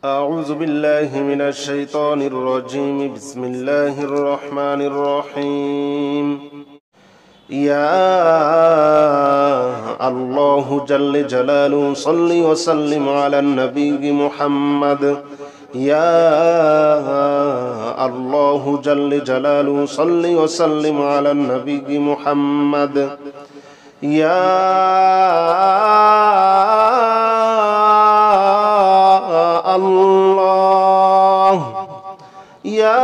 أعوذ بالله من الشيطان الرجيم. بسم الله الرحمن الرحيم. يا الله جل جلاله صل وسلم على النبي محمد. يا الله جل جلاله صل وسلم على النبي محمد. يا الله يا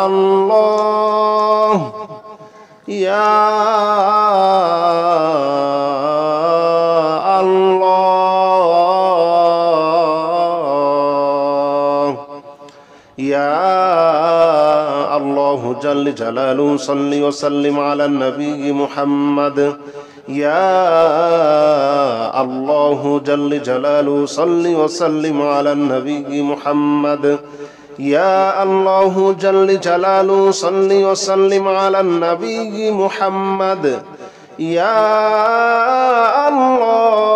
الله يا الله يا الله جل جلاله صل وسلم على النبي محمد. يا الله جل جلاله صل وسلم على النبي محمد. يا الله جل جلاله صل وسلم على النبي محمد. يا الله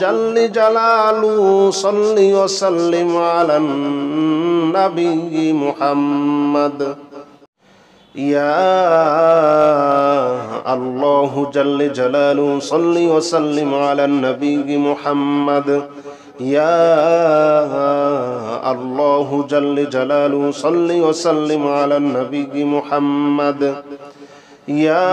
جل جلاله صل وسلم على النبي محمد. يا الله جل جلاله صل وسلم على النبي محمد. يا الله جل جلاله صل وسلم على النبي محمد. يا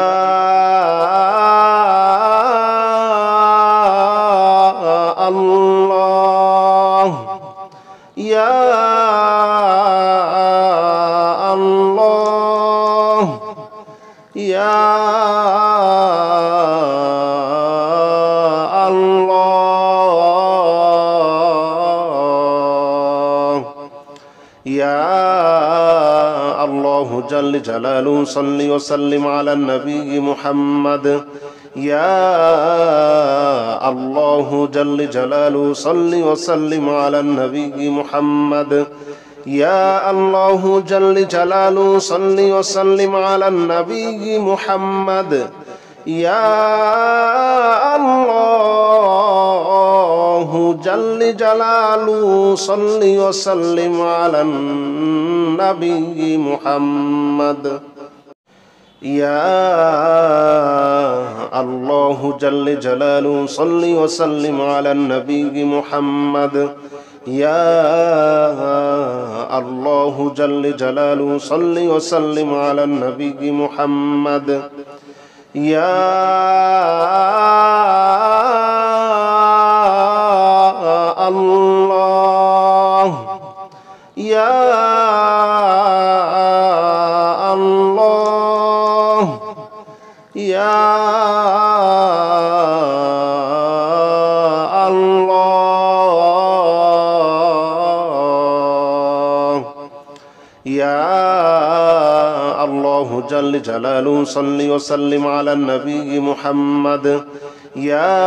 الله يا الله يا الله يا الله جل جلاله صل وسلم على النبي محمد. يا الله جل جلاله صل وسلم على النبي محمد. يا الله جل جلاله صل وسلم على النبي محمد. يا الله جل جلاله صل وسلم على النبي محمد. يا الله جل جلاله صل وسلم على النبي محمد. يا الله جل جلاله صل وسلم على النبي محمد. يا الله يا الله يا الله يا الله جل جلاله صل وسلم على النبي محمد. يا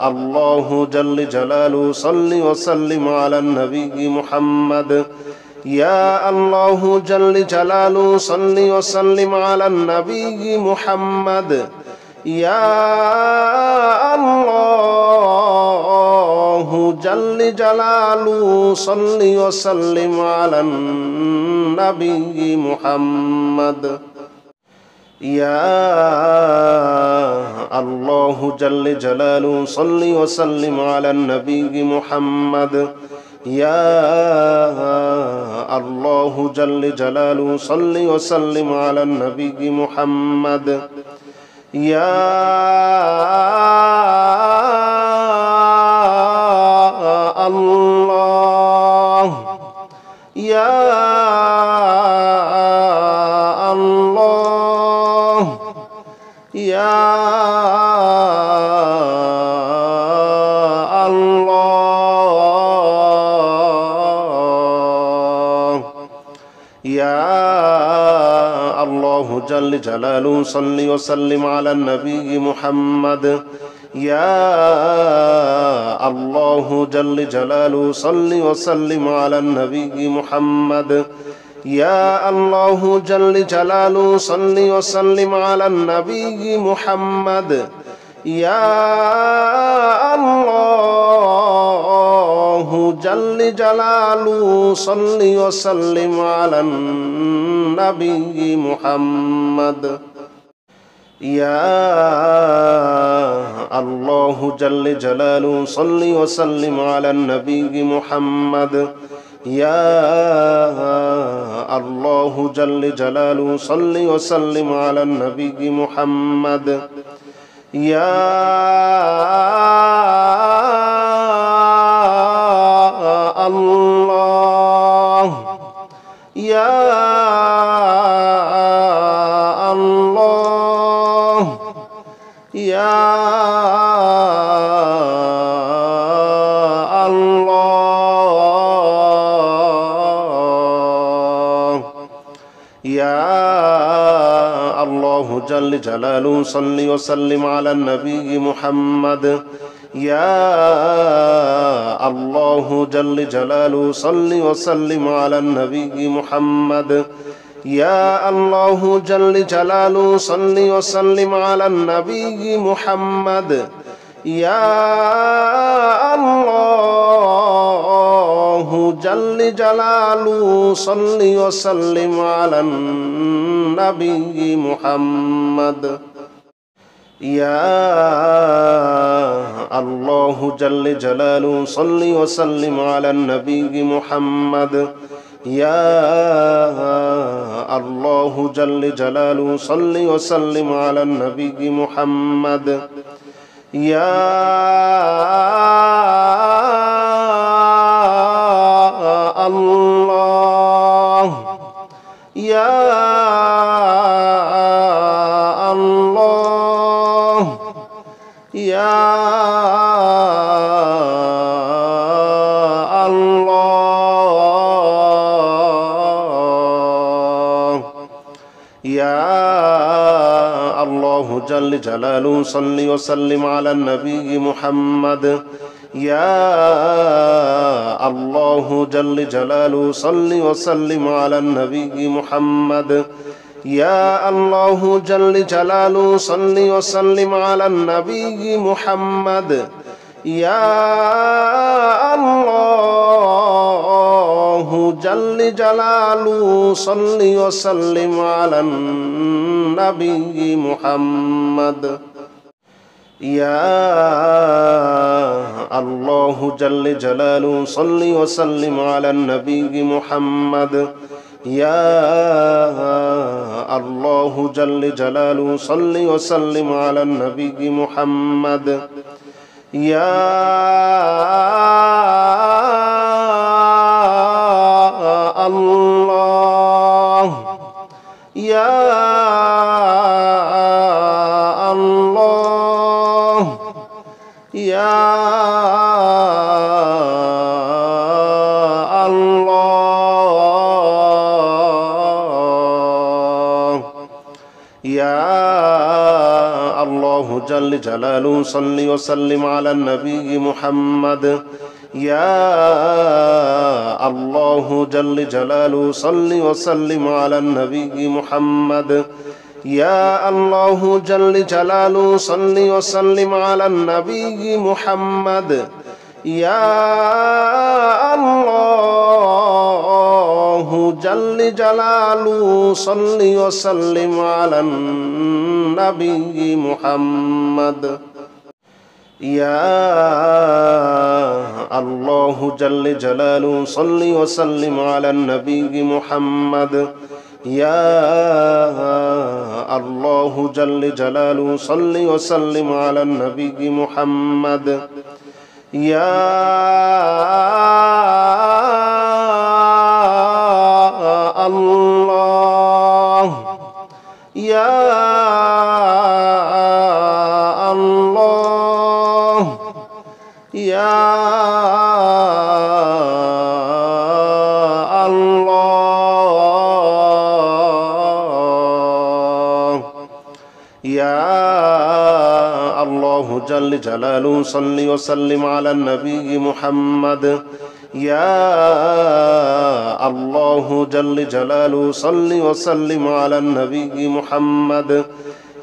الله جل جلاله صل وسلم على النبي محمد. يا الله جل جلاله صل وسلم على النبي محمد. يا الله جل جلاله صل وسلم على النبي محمد. يا الله جل جلاله صل وسلم على النبي محمد. يا الله جل جلاله صل وسلم على النبي محمد. يا الله يا الله يا الله يا الله جل جلاله صل وسلم على النبي محمد. يا الله جل جلاله صل وسلم على النبي محمد. يا الله جل جلاله صل وسلم على النبي محمد. يا جلاله صل وسلم على النبي محمد يا الله جل جلاله صل وسلم على النبي محمد يا الله جل جلاله صل وسلم على النبي محمد يا الله يا الله يا الله يا الله جل جلاله صل وسلم على النبي محمد يا الله جل جلاله صل وسلم على النبي محمد يا الله جل جلاله صل وسلم على النبي محمد يا الله جل جلاله صل وسلم على النبي محمد يا الله جل جلاله صل وسلم على النبي محمد يا الله جل جلاله صل وسلم على النبي محمد يا الله يا الله يا الله يا الله جل جلاله صل وسلم على النبي محمد يا الله جل جلاله صل وسلم على النبي محمد يا الله جل جلاله صل وسلم على النبي محمد يا الله جل جلاله صل وسلم على النبي محمد يا الله جل جلاله صل وسلم على النبي محمد يا الله جل جلاله صل وسلم على النبي محمد يا الله يا الله يا الله يا الله جل جلاله صل وسلم على النبي محمد يا الله جل جلاله صل وسلم على النبي محمد يا الله جل جلاله صل وسلم على النبي محمد يا الله جل جلاله صل وسلم على النبي محمد يا الله جل جلاله صل وسلم على النبي محمد يا الله جل جلاله صل وسلم على النبي محمد يا الله يا الله يا الله يا الله جل جلاله صل وسلم على النبي محمد يا الله جل جلاله صل وسلم على النبي محمد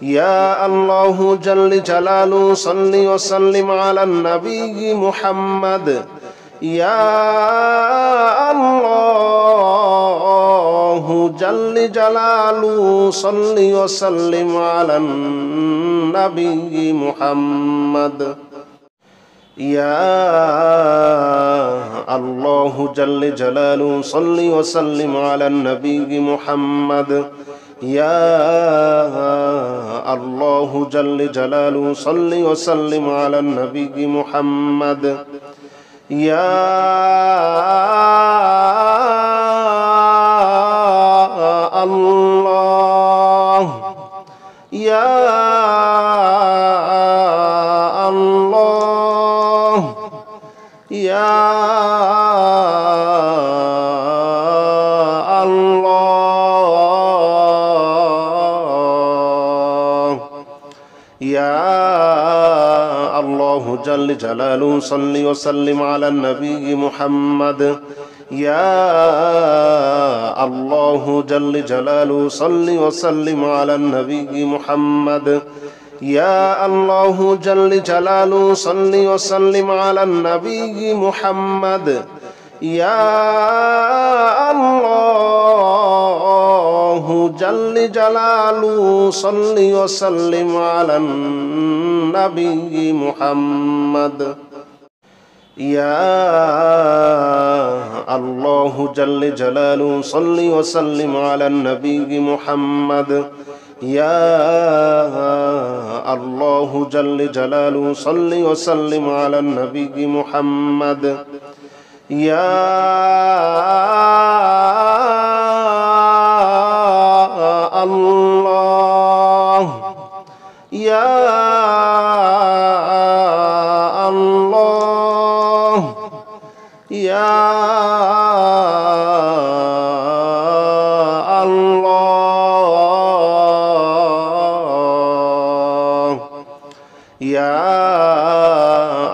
يا الله جل جلاله صل وسلم على النبي محمد يا الله جل جلاله صل وسلم على النبي محمد يا الله جل جلاله صل وسلم على النبي محمد يا الله جل جلاله صل وسلم على النبي محمد يا الله يا الله يا الله يا الله جل جلاله صل وسلم على النبي محمد يا الله جل جلاله صل وسلم على النبي محمد يا الله جل جلاله صل وسلم على النبي محمد يا الله جل جلاله صل وسلم على النبي محمد يا الله جل جلاله صل وسلم على النبي محمد يا الله جل جلاله صل وسلم على النبي محمد يا الله يا الله يا الله يا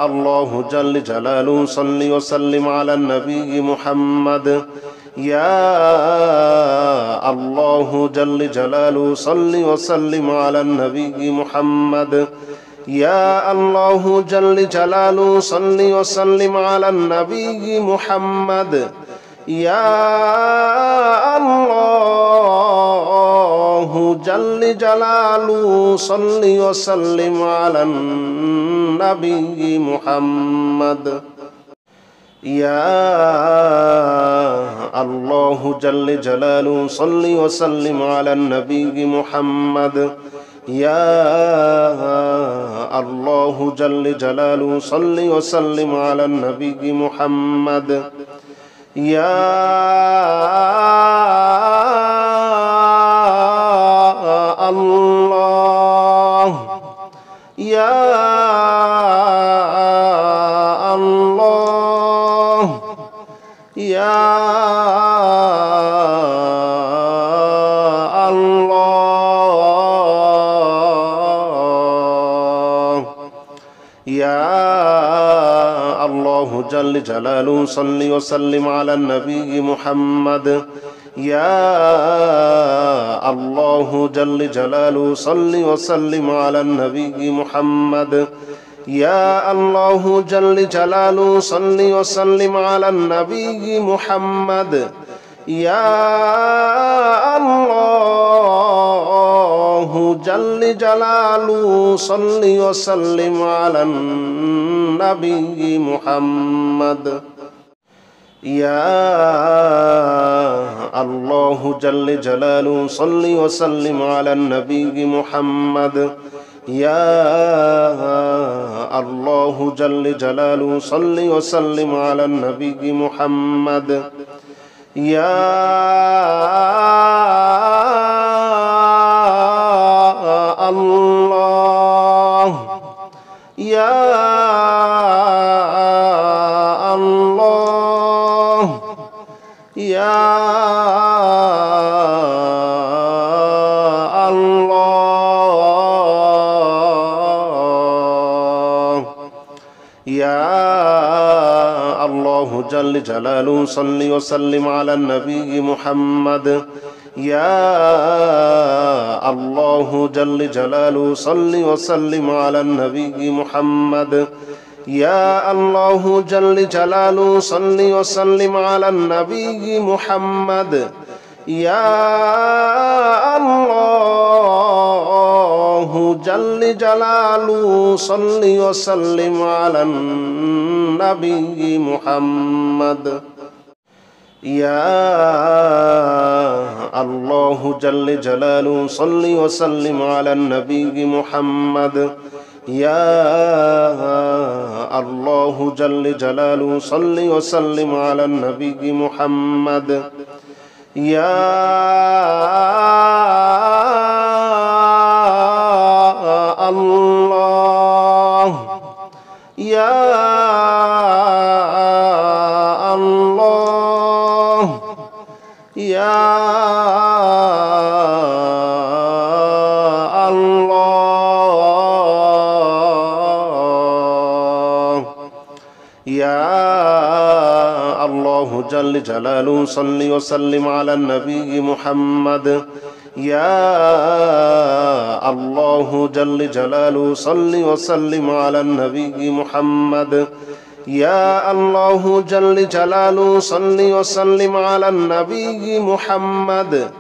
الله جل جلاله صل وسلم على النبي محمد يا الله جل جلاله صل وسلم على النبي محمد يا الله جل جلاله صل وسلم على النبي محمد يا الله جل جلاله صل وسلم على النبي محمد يا الله جل جلاله صل وسلم على النبي محمد يا الله جل جلاله صل وسلم على النبي محمد يا الله يا الله يا الله يا الله جل جلاله صل وسلم على النبي محمد يا الله جل جلاله صل وسلم على النبي محمد يا الله جل جلاله صل وسلم على النبي محمد يا الله جل جلاله صل وسلم على النبي محمد يا الله جل جلاله صل وسلم على النبي محمد يا الله جل جلاله صل وسلم على النبي محمد يا الله يا الله يا الله يا الله جل جلاله صل وسلم على النبي محمد يا الله جل جلاله صل وسلم على النبي محمد يا الله جل جلاله صل وسلم على النبي محمد يا الله جل جلاله صل وسلم على النبي محمد يا الله جل جلاله صل وسلم على النبي محمد يا الله جل جلاله صل وسلم على النبي محمد يا الله يا الله يا الله يا الله جل جلاله صل وسلم على النبي محمد يا الله جل جلاله صل وسلم على النبي محمد يا الله جل جلاله صل وسلم على النبي محمد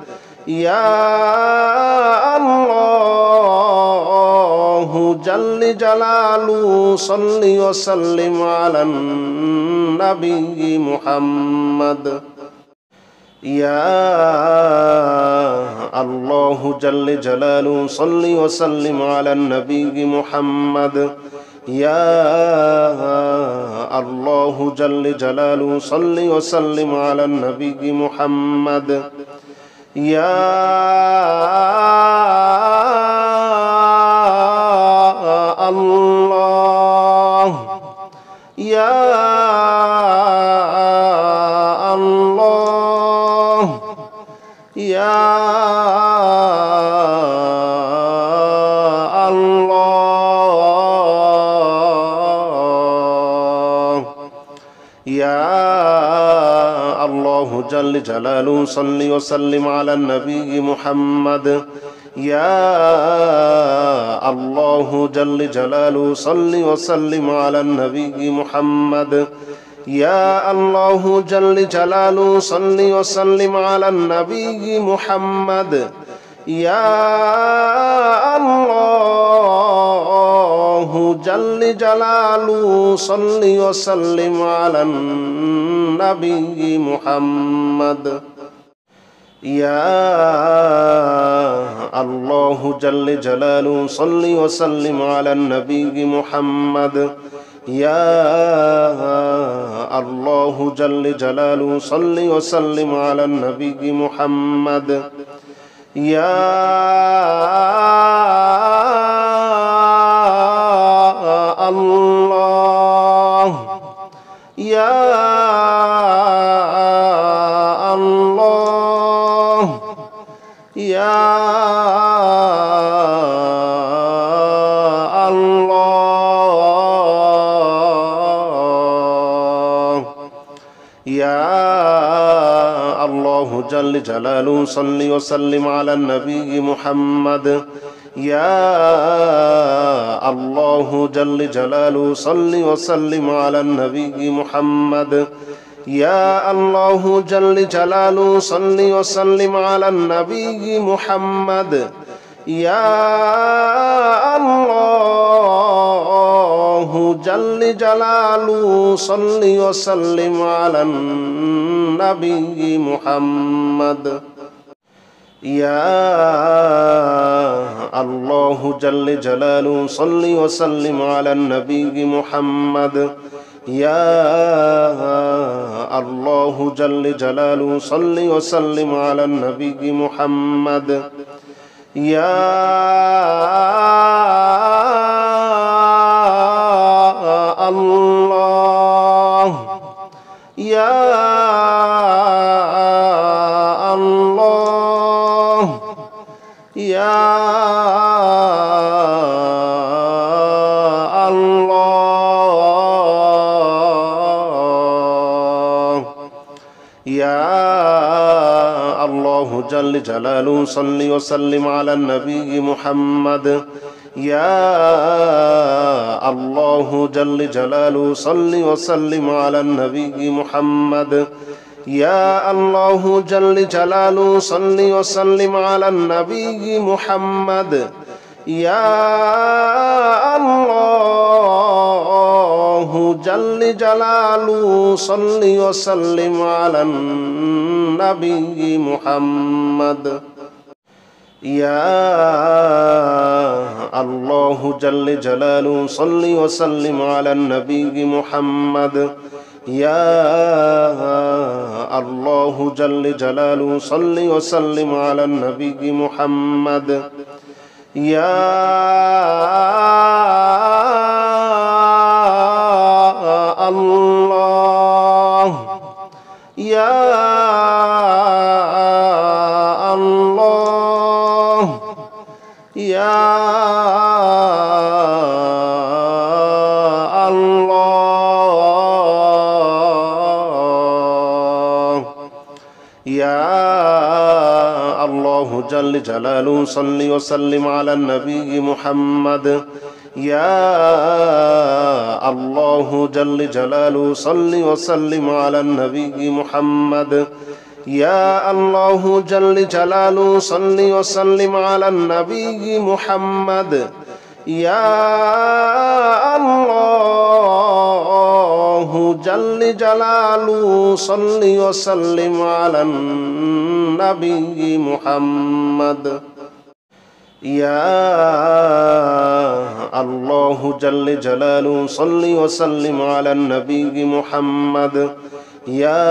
يا الله جل جلاله صل وسلم على النبي محمد يا الله جل جلاله صل وسلم على النبي محمد يا الله جل جلاله صل وسلم على النبي محمد يا الله يا الله يا الله يا الله جل جلاله صل وسلم على النبي محمد يا الله جل جلاله صل وسلم على النبي محمد يا الله جل جلاله صل وسلم على النبي محمد يا الله جل جلاله صل وسلم على النبي محمد يا الله جل جلاله صل وسلم على النبي محمد يا الله جل جلاله صل وسلم على النبي محمد يا الله يا الله يا الله يا الله جل جلاله صل وسلم على النبي محمد يا الله جل جلاله صل وسلم على النبي محمد يا الله جل جلاله صل وسلم على النبي محمد يا الله جل جلاله صل وسلم على النبي محمد يا الله جل جلاله صل وسلم على النبي محمد يا الله جل جلاله صل وسلم على النبي محمد يا الله يا الله يا الله يا الله جل جلاله صل وسلم على النبي محمد يا الله جل جلاله صل وسلم على النبي محمد يا الله جل جلاله صل وسلم على النبي محمد يا الله جل جلاله صل وسلم على النبي محمد يا الله جل جلاله صل وسلم على النبي محمد يا الله جل جلاله صل وسلم على النبي محمد يا الله يا الله يا الله يا الله جل جلاله صل وسلم على النبي محمد يا الله جل جلاله صل وسلم على النبي محمد يا الله جل جلاله صل وسلم على النبي محمد يا الله جل جلاله صل وسلم على النبي محمد يا الله جل جلاله صل وسلم على النبي محمد يا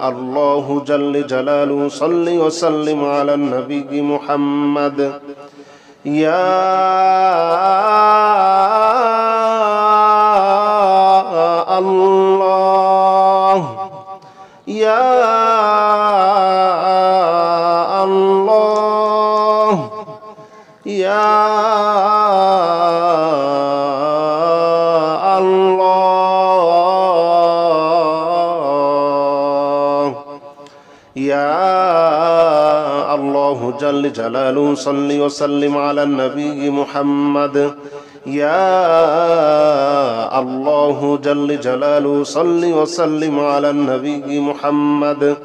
الله جل جلاله صل وسلم على النبي محمد يا الله يا الله يا يا الله جل جلاله صل وسلم على النبي محمد يا الله جل جلاله صل وسلم على النبي محمد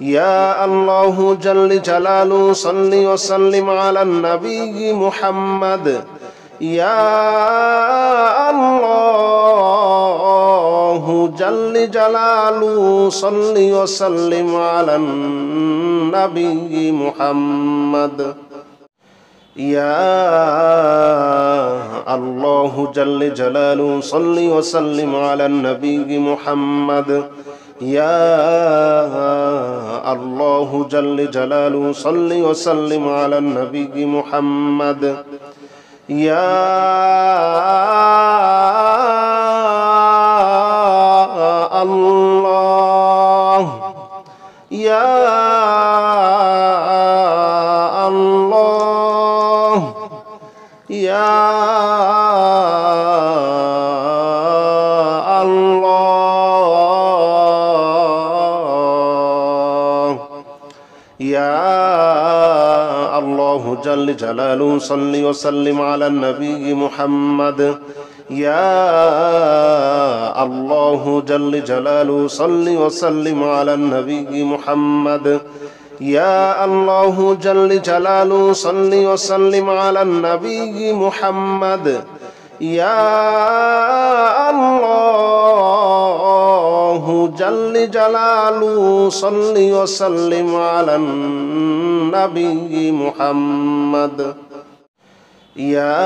يا الله جل جلاله صل وسلم على النبي محمد يا الله جل جلاله صل وسلم على النبي محمد يا الله جل جلاله صل وسلم على النبي محمد يا الله جل جلاله صل وسلم على النبي محمد يا الله يا الله يا الله يا الله جل جلاله صل وسلم على النبي محمد يا الله جل جلاله صل وسلم على النبي محمد يا الله جل جلاله صل وسلم على النبي محمد يا الله جل جلاله صل وسلم على النبي محمد يا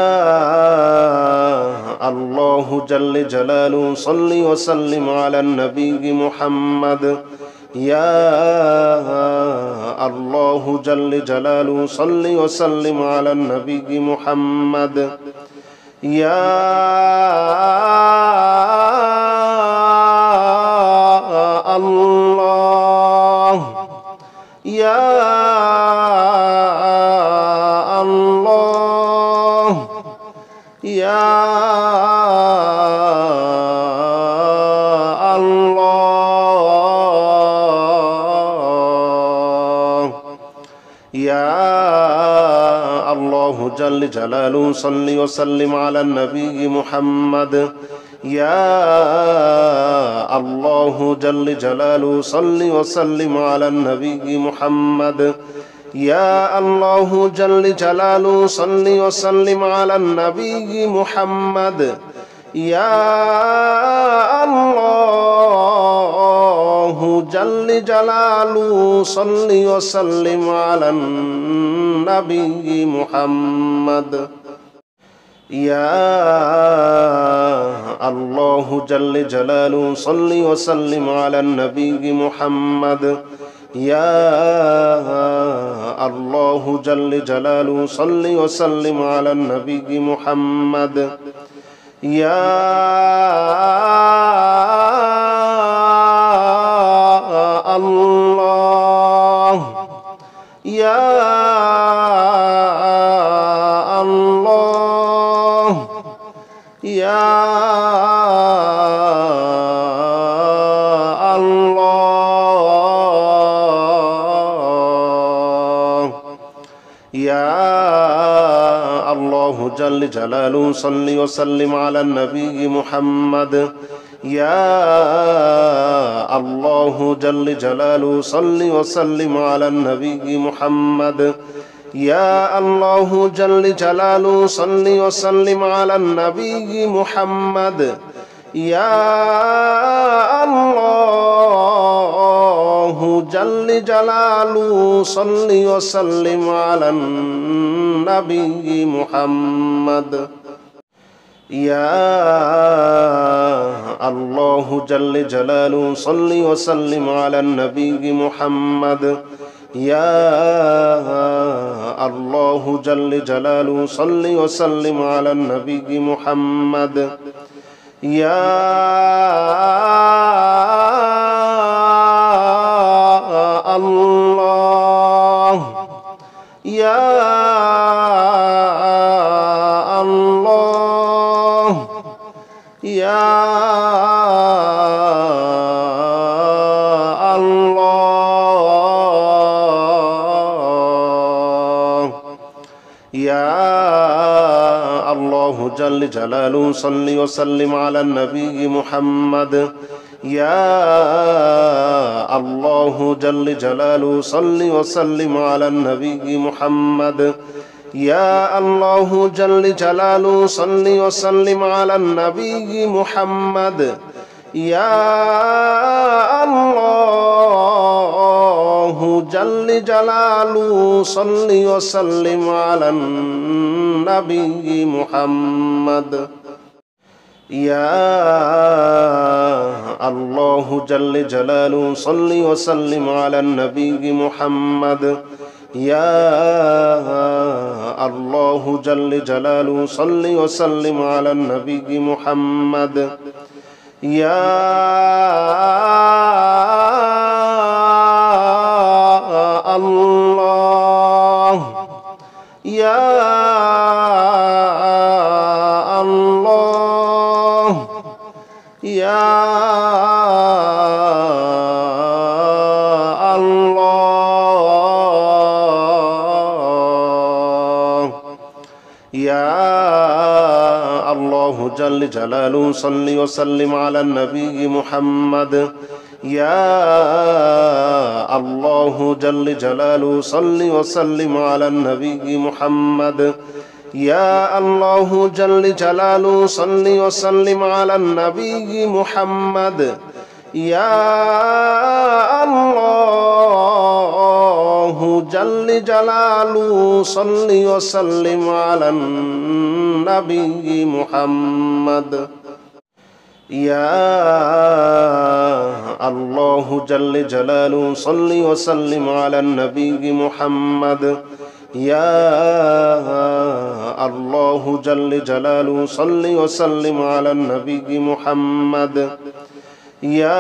الله جل جلاله صل وسلم على النبي محمد يا الله جل جلاله صل وسلم على النبي محمد يا الله يا الله يا الله يا الله جل جلاله صل وسلم على النبي محمد يا الله جل جلاله صل وسلم على النبي محمد يا الله جل جلاله صل وسلم على النبي محمد يا الله جل جلاله صل وسلم على النبي محمد يا الله جل جلاله صل وسلم على النبي محمد يا الله جل جلاله صل وسلم على النبي محمد يا الله يا الله يا الله يا الله جل جلاله صل وسلم على النبي محمد يا الله جل جلاله صل وسلم على النبي محمد يا الله جل جلاله صل وسلم على النبي محمد يا الله جل جلاله صل وسلم على النبي محمد يا الله جل جلاله صل وسلم على النبي محمد يا الله جل جلاله صل وسلم على النبي محمد يا الله يا الله يا الله يا الله جل جلاله صل وسلم على النبي محمد يا الله جل جلاله صل وسلم على النبي محمد يا الله جل جلاله صل وسلم على النبي محمد يا الله جل جلاله صل وسلم على النبي محمد يا الله جل جلاله صل وسلم على النبي محمد يا الله جل جلاله صل وسلم على النبي محمد يا الله يا الله يا الله يا الله جل جلاله صل وسلم على النبي محمد يا الله جل جلاله صل وسلم على النبي محمد يا الله جل جلاله صل وسلم على النبي محمد يا الله جل جلاله صل وسلم على النبي محمد يا الله جل جلاله صل وسلم على النبي محمد يا الله جل جلاله صل وسلم على النبي محمد يا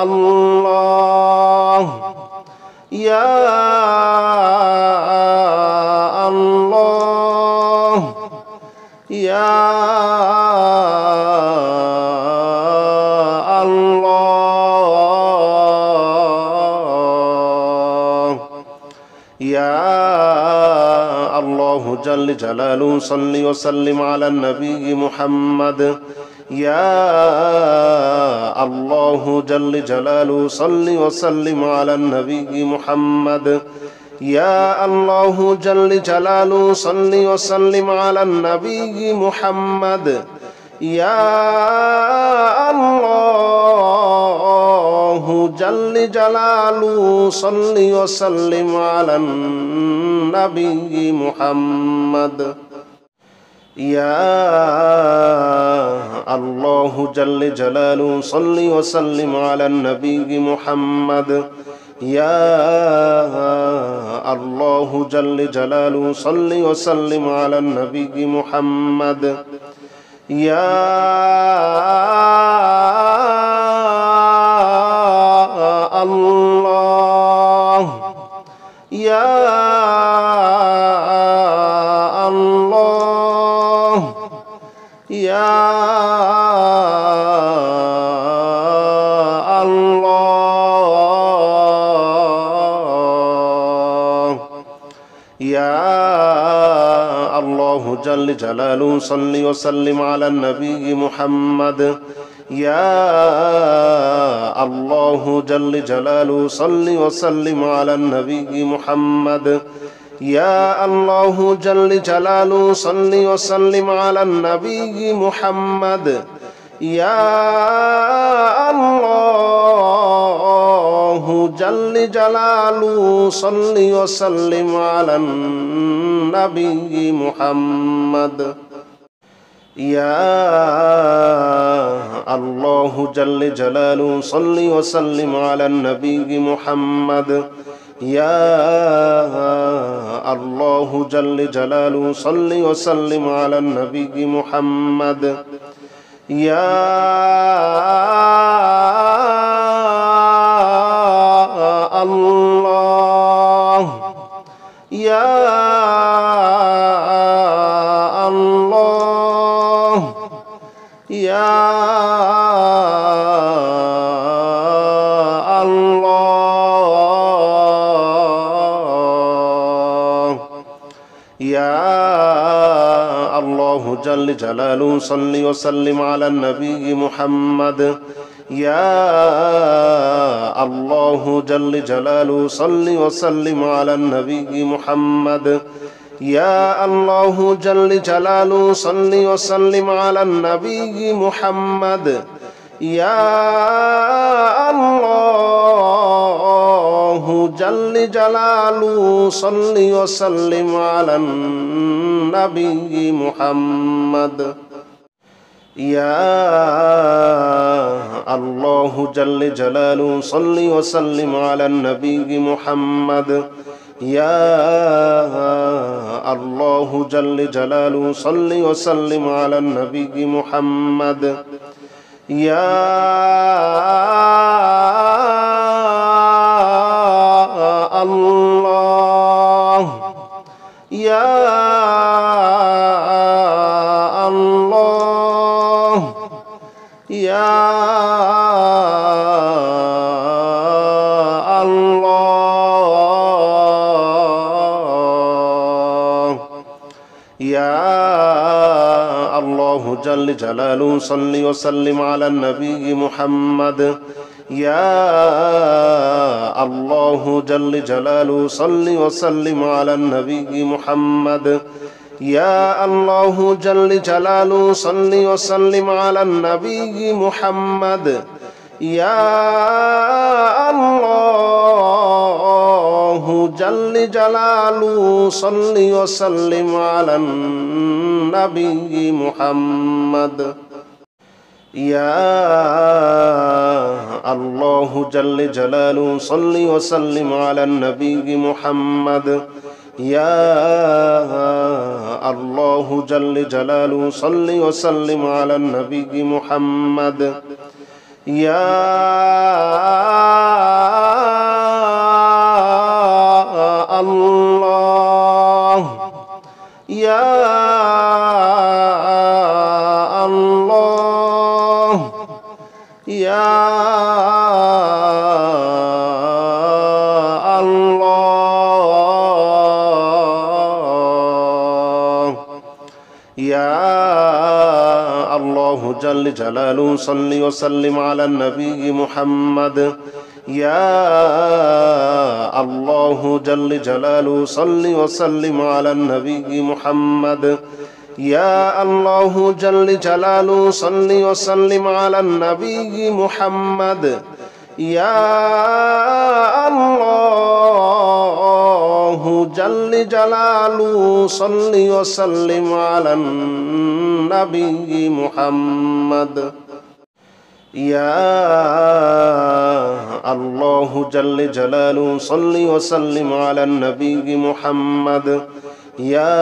الله يا الله يا الله الله جل جلاله صل وسلم على النبي محمد يا الله جل جلاله صل وسلم على النبي محمد يا الله جل جلاله صل وسلم على النبي محمد يا الله جل جلاله صل وسلم على النبي محمد يا الله جل جلاله صل وسلم على النبي محمد يا الله جل جلاله صل وسلم على النبي محمد يا الله يا الله يا الله يا الله جل جلاله صل وسلم على النبي محمد يا الله جل جلاله صل وسلم على النبي محمد يا الله جل جلاله صل وسلم على النبي محمد يا الله جل جلاله صل وسلم على النبي محمد يا الله جل جلاله صل وسلم على النبي محمد يا الله جل جلاله صل وسلم على النبي محمد يا الله يا الله يا الله يا الله جل جلاله صل وسلم على النبي محمد يا الله جل جلاله صل وسلم على النبي محمد يا الله جل جلاله صل وسلم على النبي محمد يا الله جل جلاله صل وسلم على النبي محمد يا الله جل جلاله صل وسلم على النبي محمد يا الله جل جلاله صل وسلم على النبي محمد يا الله يا الله يا الله يا الله جل جلاله صل وسلم على النبي محمد يا الله جل جلاله صل وسلم على النبي محمد يا الله جل جلاله صل وسلم على النبي محمد يا الله جل جلاله صل وسلم على النبي محمد يا الله جل جلاله صل وسلم على النبي محمد يا الله جل جلاله صل وسلم على النبي محمد يا الله يا الله يا الله يا الله جل جلاله صل وسلم على النبي محمد يا الله جل جلاله صل وسلم على النبي محمد يا الله جل جلاله صل وسلم على النبي محمد يا الله جل جلاله صل وسلم على النبي محمد يا الله جل جلاله صل وسلم على النبي محمد يا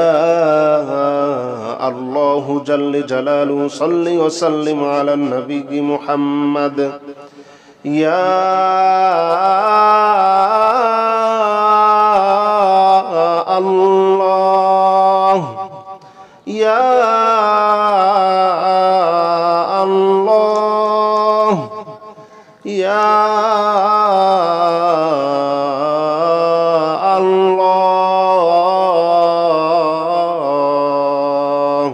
الله جل جلاله صل وسلم على النبي محمد يا الله يا الله يا الله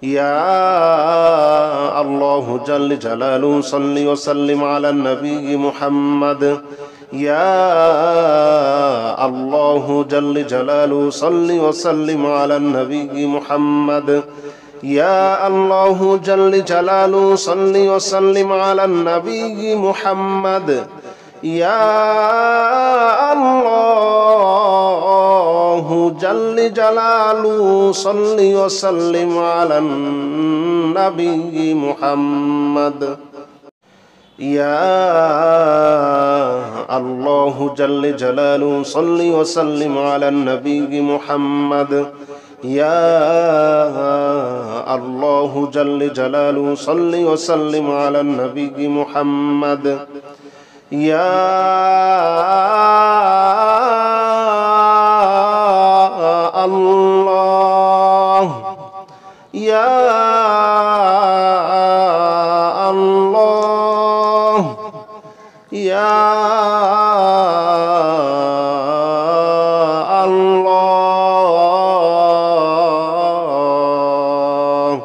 يا الله جل جلاله صل وسلم على النبي محمد يا الله جل جلاله صل وسلم على النبي محمد يا الله جل جلاله صل وسلم على النبي محمد يا الله جل جلاله صل وسلم على النبي محمد يا الله جل جلاله صل وسلم على النبي محمد يا الله جل جلاله صل وسلم على النبي محمد يا الله يا الله يا الله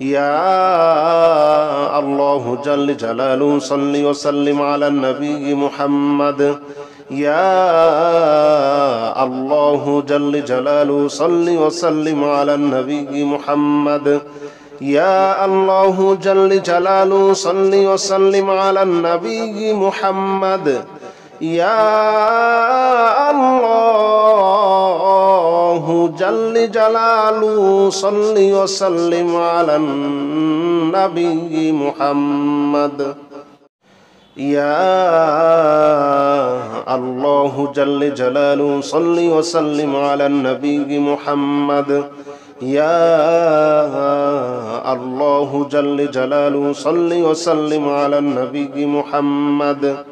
يا الله جل جلاله صل وسلم على النبي محمد يا الله جل جلاله صل وسلم على النبي محمد يا الله جل جلاله صل وسلم على النبي محمد يا الله جل جلاله صل وسلم على النبي محمد يا الله جل جلاله صل وسلم على النبي محمد يا الله جل جلاله صل وسلم على النبي محمد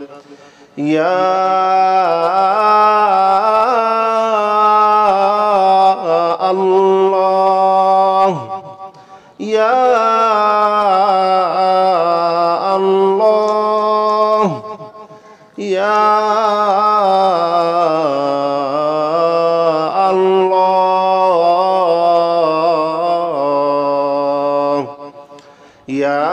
يا الله يا الله يا الله يا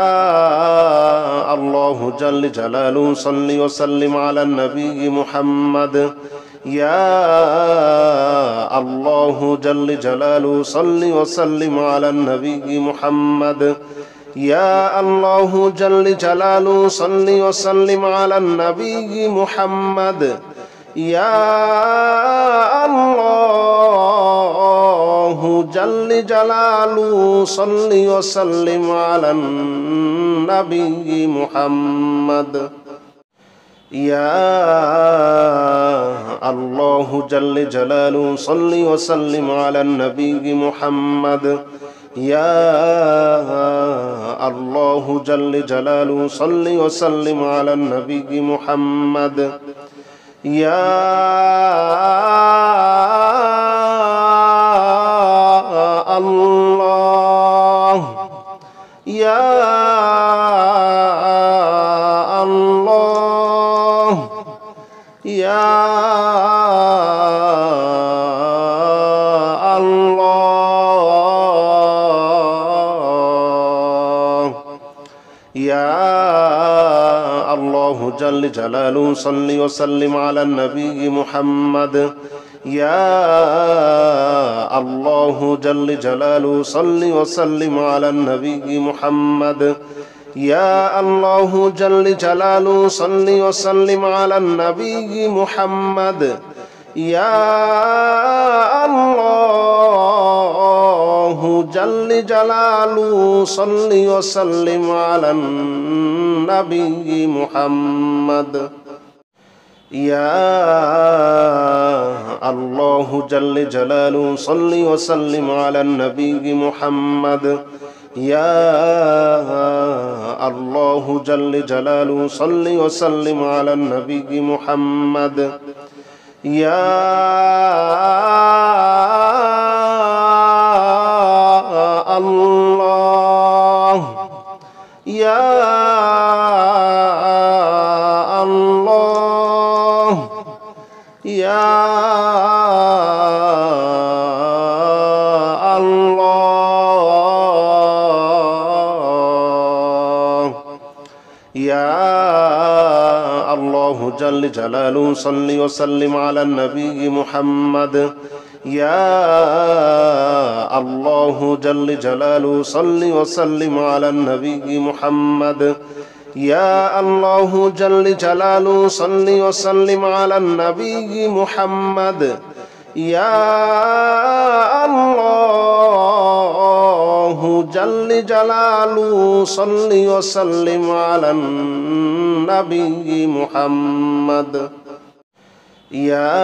الله جل جلاله صل وسلم على النبي محمد يا الله جل جلاله صل وسلم على النبي محمد يا الله جل جلاله صل وسلم على النبي محمد يا الله جل جلاله صل وسلم على النبي محمد يا الله جل جلاله صل وسلم على النبي محمد يا الله جل جلاله صل وسلم على النبي محمد يا الله يا الله يا الله جل جلاله صل وسلم على النبي محمد يا الله جل جلاله صل وسلم على النبي محمد يا الله جل جلاله صل وسلم على النبي محمد يا الله جل جلاله صل وسلم على النبي محمد يا الله جل جلاله صل وسلم على النبي محمد يا الله جل جلاله صل وسلم على النبي محمد يا الله يا الله يا الله يا الله جل جلاله صل وسلم على النبي محمد يا الله جل جلاله صل وسلم على النبي محمد يا الله جل جلاله صل وسلم على النبي محمد يا الله جل جلاله صل وسلم على النبي محمد يا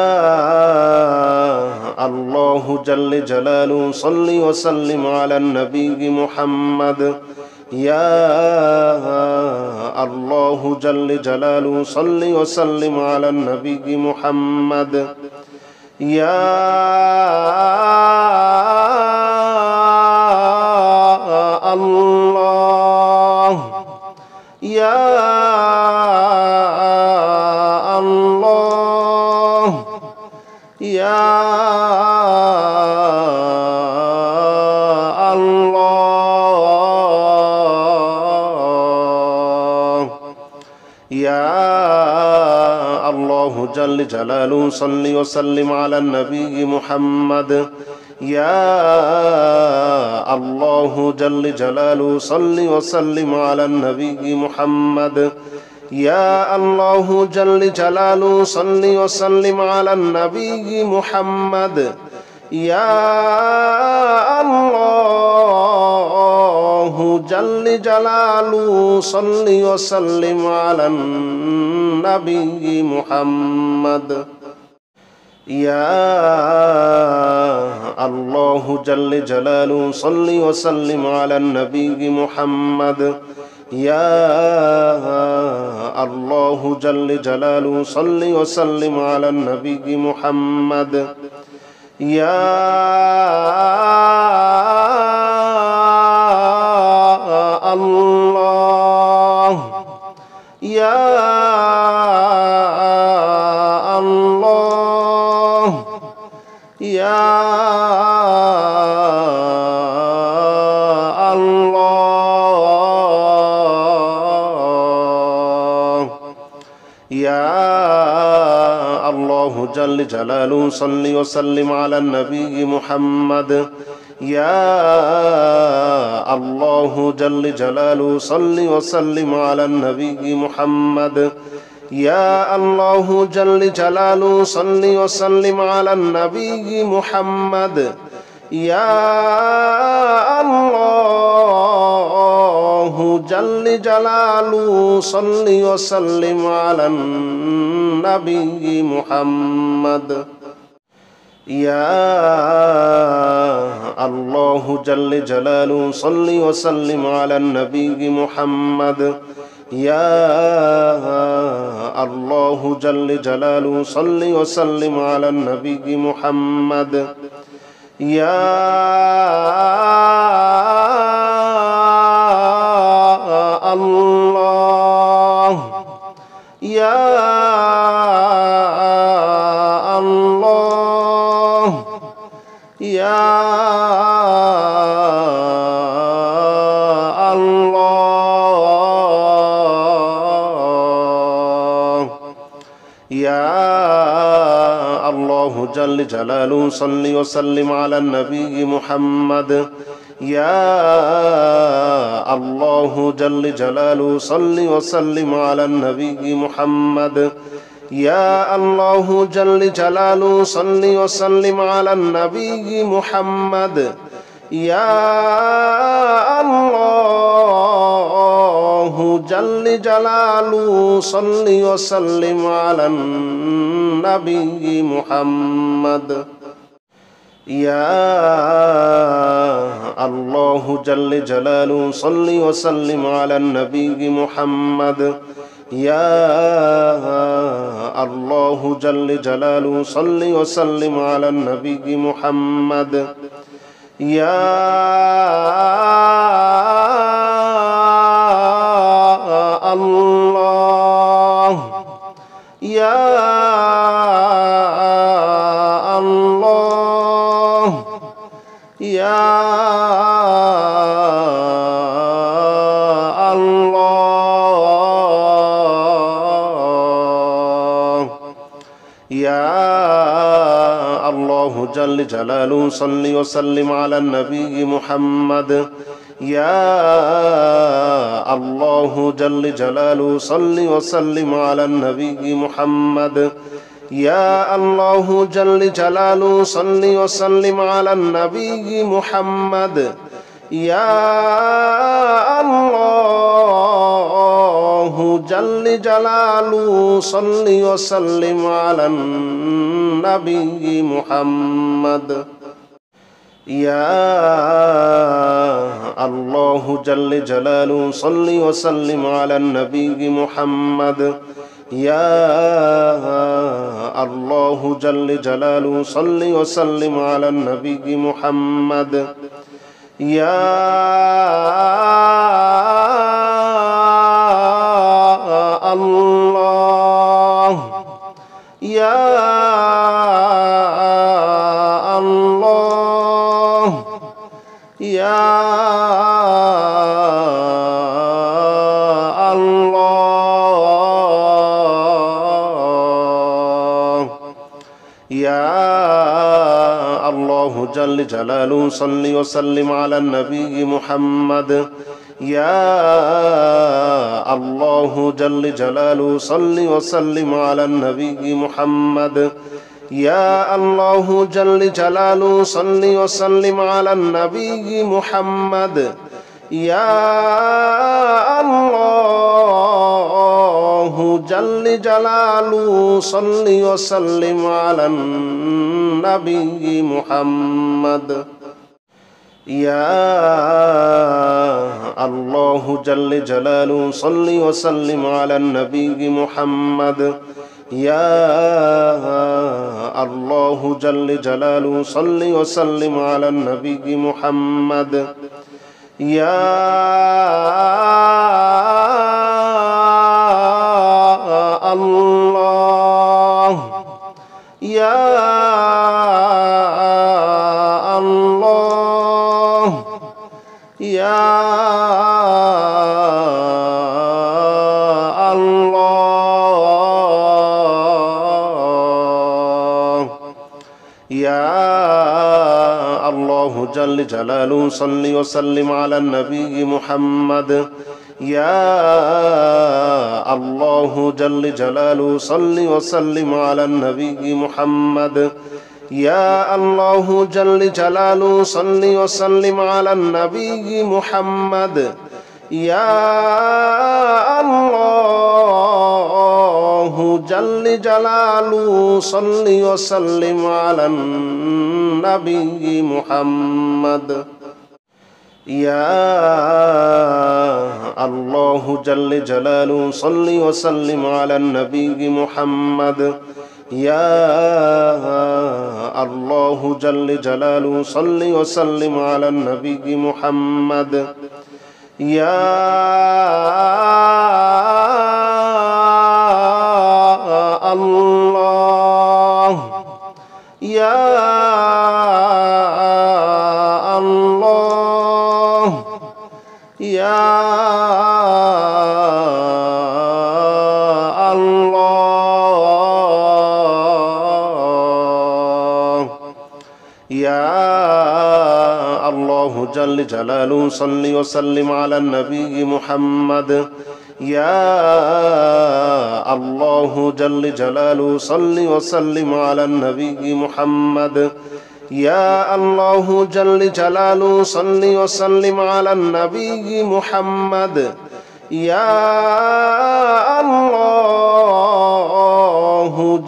الله جل جلاله صل وسلم على النبي محمد يا الله جل جلاله صل وسلم على النبي محمد يا الله يا الله يا الله يا الله جل جلاله صل وسلم على النبي محمد يا الله جل جلاله صل وسلم على النبي محمد يا الله جل جلاله صل وسلم على النبي محمد يا الله جل جلاله صل وسلم على النبي محمد يا الله جل جلاله صل وسلم على النبي محمد يا الله جل جلاله صل وسلم على النبي محمد يا الله يا الله يا الله يا الله جل جلاله صل وسلم على النبي محمد يا الله جل جلاله صل وسلم على النبي محمد يا الله جل جلاله صل وسلم على النبي محمد يا الله جل جلاله صل وسلم على النبي محمد يا الله جل جلاله صل وسلم على النبي محمد يا الله جل جلاله صل وسلم على النبي محمد يا الله يا الله يا الله جل جلاله صل وسلم على النبي محمد يا الله جل جلاله صل وسلم على النبي محمد يا الله جل جلاله صل وسلم على النبي محمد يا الله جل جلاله صل وسلم على النبي محمد يا الله جل جلاله صل وسلم على النبي محمد يا الله جل جلاله صل وسلم على النبي محمد يا الله يا الله يا الله يا الله جل جلاله صل وسلم على النبي محمد يا الله جل جلاله صل وسلم على النبي محمد يا الله جل جلاله صل وسلم على النبي محمد يا الله جل جلاله صل وسلم على النبي محمد يا الله جل جلاله صل وسلم على النبي محمد يا الله جل جلاله صل وسلم على النبي محمد يا الله يا الله يا الله يا الله جل جلاله صل وسلم على النبي محمد يا الله جل جلاله صل وسلم على النبي محمد يا الله جل جلاله صل وسلم على النبي محمد يا الله جل جلاله صل وسلم على النبي محمد يا الله جل جلاله صل وسلم على النبي محمد يا الله جل جلاله صل وسلم على النبي محمد يا الله يا الله يا الله يا الله جل جلاله صل وسلم على النبي محمد يا الله جل جلاله صل وسلم على النبي محمد يا الله جل جلاله صل وسلم على النبي محمد يا الله جل جلاله صل وسلم على النبي محمد يا الله جل جلاله صل وسلم على النبي محمد يا الله جل جلاله صل وسلم على النبي محمد يا الله يا الله يا الله يا الله جل جلاله صل وسلم على النبي محمد يا الله جل جلاله صل وسلم على النبي محمد يا الله جل جلاله صل وسلم على النبي محمد يا الله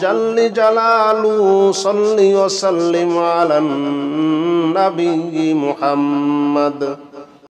جل جلاله صل وسلم على النبي محمد